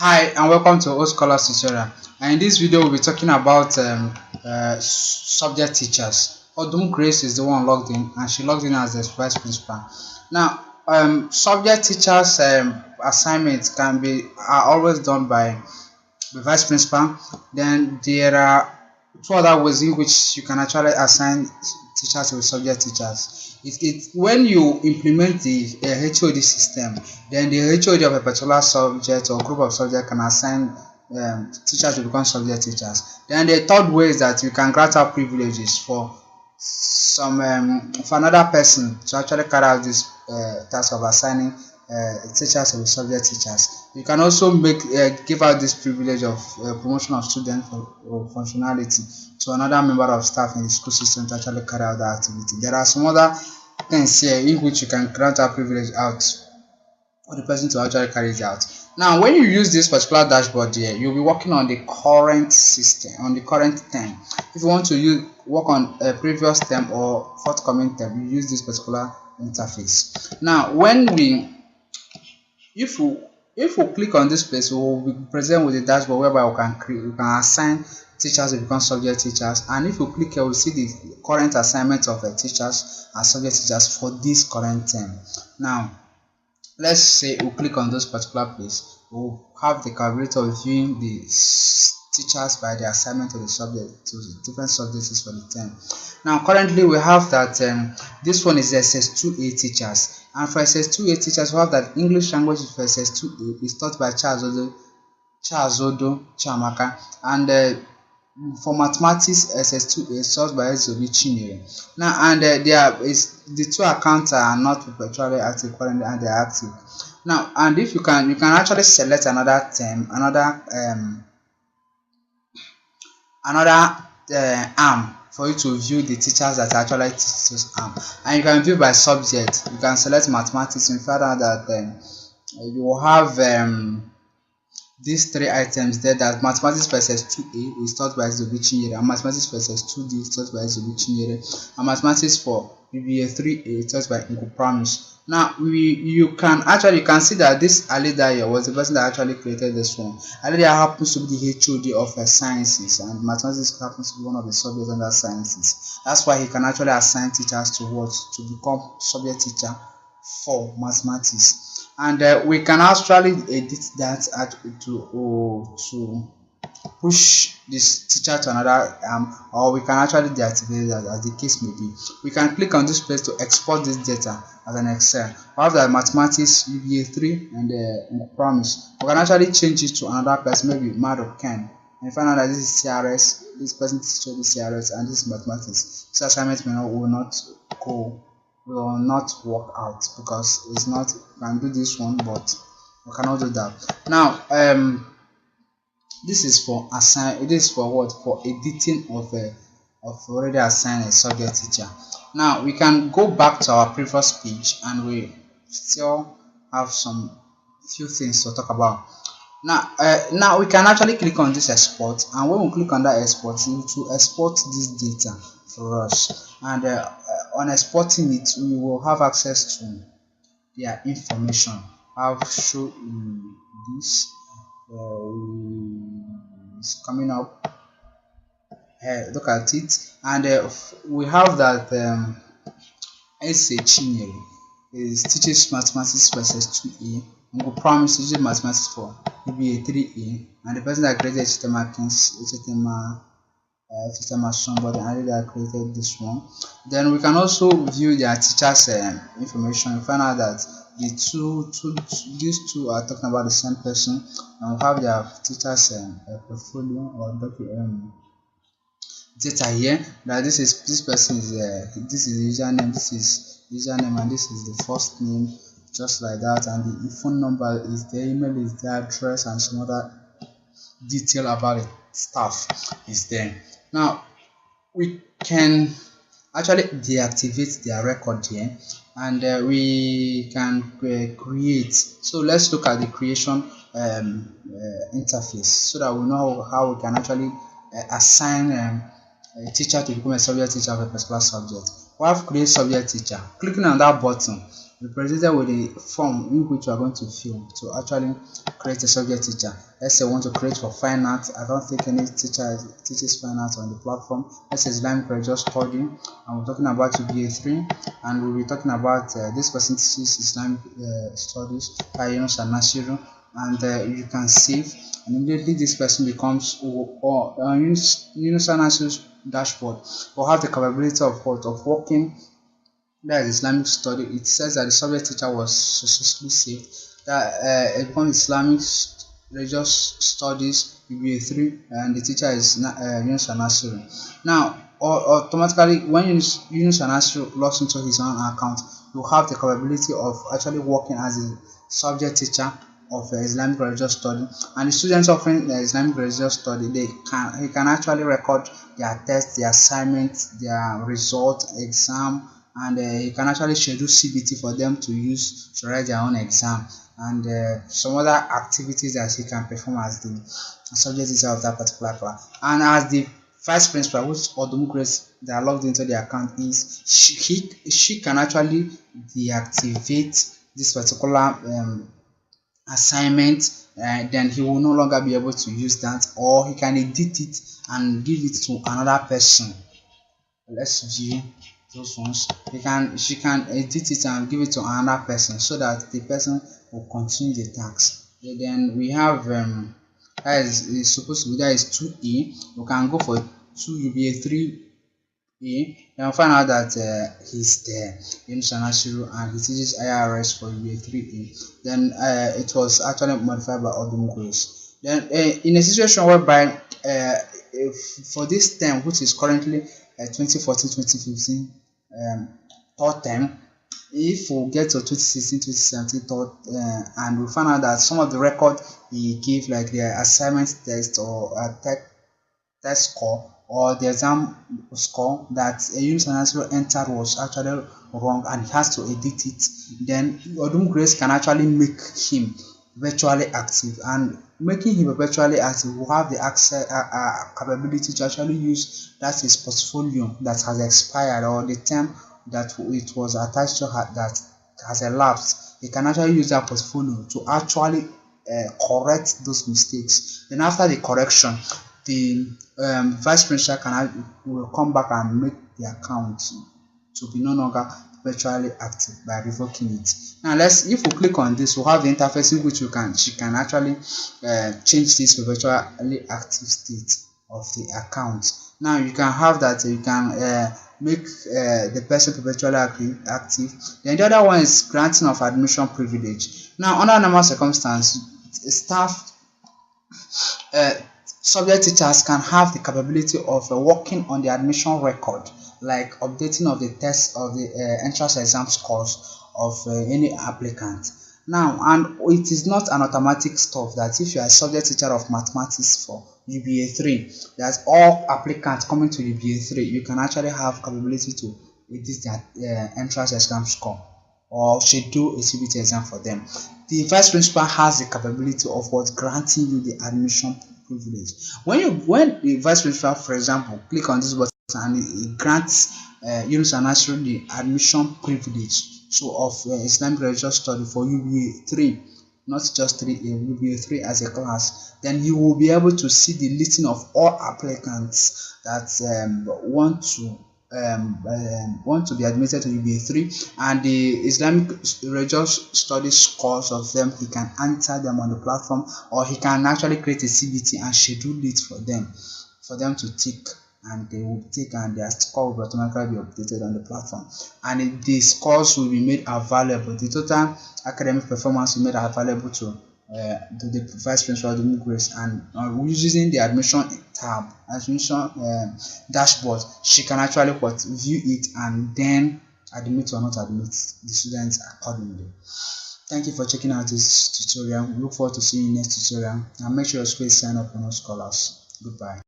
Hi and welcome to Old Scholars Tutorial. And in this video we'll be talking about subject teachers. Odum Grace is the one logged in, and she logged in as the vice principal. Now, subject teachers assignments are always done by the vice principal. Then there are two other ways in which you can actually assign teachers to subject teachers. When you implement the HOD system, then the HOD of a particular subject or group of subjects can assign teachers to become subject teachers. Then the third way is that you can grant out privileges for for another person to actually carry out this task of assigning teachers to subject teachers. You can also give out this privilege of promotion of student functionality to another member of staff in the school system to actually carry out that activity. There are some other things here in which you can grant a privilege out for the person to actually carry it out. Now, when you use this particular dashboard here, you'll be working on the current system, on the current term. If you want to work on a previous term or forthcoming term, you use this particular interface. Now, if we click on this place, we will be present with the dashboard whereby we can assign teachers to become subject teachers. And if you click here, we'll see the current assignment of teachers and subject teachers for this current term. Now, let's say we click on this particular place, we'll have the capability of viewing the teachers by the assignment of the subject to the different subjects for the term. Now, currently we have that this one is SS2A teachers, and for SS2A teachers we have that English language for SS2A is taught by Charles Odo Chamaka, and for mathematics SS2A is taught by Ezobi Chinyere. Now, and the two accounts are not perpetually active currently, and they are active. Now, and if you can actually select another term, another arm for you to view the teachers that actually teach this arm, and you can view by subject. You can select mathematics and find out that you will have these three items there, that mathematics for SS2A is taught by Ezobi Chinyere, and mathematics for SS2D is taught by Ezobi Chinyere, and mathematics for BBA3A is taught by Uncle Promise. Now, you can see that this Alidaya was the person that actually created this one. Alidaya happens to be the HOD of sciences, and mathematics happens to be one of the subjects under sciences. That's why he can actually assign teachers to become subject teacher for mathematics. And we can actually edit that to push this teacher to another or we can actually deactivate that, as the case may be. We can click on this place to export this data as an Excel. However, mathematics UBA3 and promise, we can actually change it to another person, maybe Mado Ken, and find out that this is CRS, this person teaches this CRS, and this is mathematics. This assignment will not work out because it's not. We can do this one, but we cannot do that. Now, this is for what? For editing of already assigned a subject teacher. Now we can go back to our previous page, and we still have some few things to talk about. Now we can actually click on this export, and when we click on that export, it will export this data for us, and on exporting it, we will have access to their information. I'll show you this. It's coming up. Look at it, and we have that S.A. Chinyere teaches mathematics for SS2A, and we promise teaches mathematics for BBA3A, and the person that created somebody and that created this one. Then we can also view their teachers information and find out that these two are talking about the same person, and we have their teachers portfolio or document data here. That this person is this is the username, this is username, and this is the first name, just like that, and the phone number is the email, is the address, and some other detail about the staff is there. Now we can actually deactivate their record here, and we can create. So let's look at the creation interface so that we know how we can actually assign a teacher to become a subject teacher of a particular subject. We have create subject teacher. Clicking on that button, represented with a form in which you are going to fill to actually create a subject teacher. Let's say I want to create for fine art. I don't think any teacher teaches fine art on the platform. Let's say Islamic religious study, and we're talking about UBA3, and we'll be talking about this person teaches Islamic studies, Yunus and Nasiru, and you can save, and immediately this person becomes Yunus and Nasiru's dashboard will have the capability of what, of working. That is Islamic study. It says that the subject teacher was successfully saved. That upon Islamic religious studies UBA3, and the teacher is Yunus Anasiru. Now, automatically, when Yunus Anasiru logs into his own account, you have the capability of actually working as a subject teacher of Islamic religious study, and the students offering Islamic religious study, he can actually record their tests, their assignments, their result, exam, and you can actually schedule CBT for them to use to write their own exam, and some other activities that he can perform as the subject teacher of that particular class. And as the vice principal, which Odum Grace that are logged into the account is, she can actually deactivate this particular assignment, then he will no longer be able to use that, or he can edit it and give it to another person. Let's view those ones. She can edit it and give it to another person so that the person will continue the task. And then we have that is supposed to be, that is 2A. We can go for 2UBA3A. Then find out that he's there, Yunus Anasiru, and he teaches IRS for UBA3A. Then it was actually modified by Odum Grace. Then in a situation whereby for this term, which is currently 2014-2015 third term, if we get to 2016-2017 third, and we find out that some of the record he gave, like the assignment test or test score or the exam score that Yunus Anasiru entered was actually wrong and he has to edit it, then Odum Grace can actually make him virtually active, and making him virtually active will have the access capability to actually use that his portfolio that has expired, or the term that it was attached to that has elapsed. He can actually use that portfolio to actually correct those mistakes. Then after the correction, the vice principal will come back and make the account to be no longer virtually active by revoking it. Now if we click on this, we'll have the interface in which she can actually change this to virtually active state of the account. Now you can have that, you can make the person perpetually active. Then the other one is granting of admission privilege. Now under normal circumstances, staff subject teachers can have the capability of working on the admission record, like updating of the test of the entrance exam scores of any applicant. Now, and it is not an automatic stuff that if you are a subject teacher of mathematics for UBA3, that all applicants coming to UBA3, you can actually have capability to edit their entrance exam score or schedule a CBT exam for them. The vice principal has the capability of what, granting you the admission privilege. When the vice principal, for example, click on this button and it grants Yunus Anasiru the admission privilege, so of Islamic religious study for UBA3, not just 3A, UBA3 as a class, then you will be able to see the listing of all applicants that want to be admitted to UBA3, and the Islamic religious studies scores of them. He can enter them on the platform, or he can actually create a CBT and schedule it for them to tick, and they will tick, and their score will automatically be updated on the platform, and the scores will be made available. The total academic performance will be made available to the vice principal Odum Grace, and using the admission tab, admission dashboard, she can actually view it and then admit or not admit the students accordingly. Thank you for checking out this tutorial. We look forward to seeing you in next tutorial, and make sure you sign up on our scholars. Goodbye.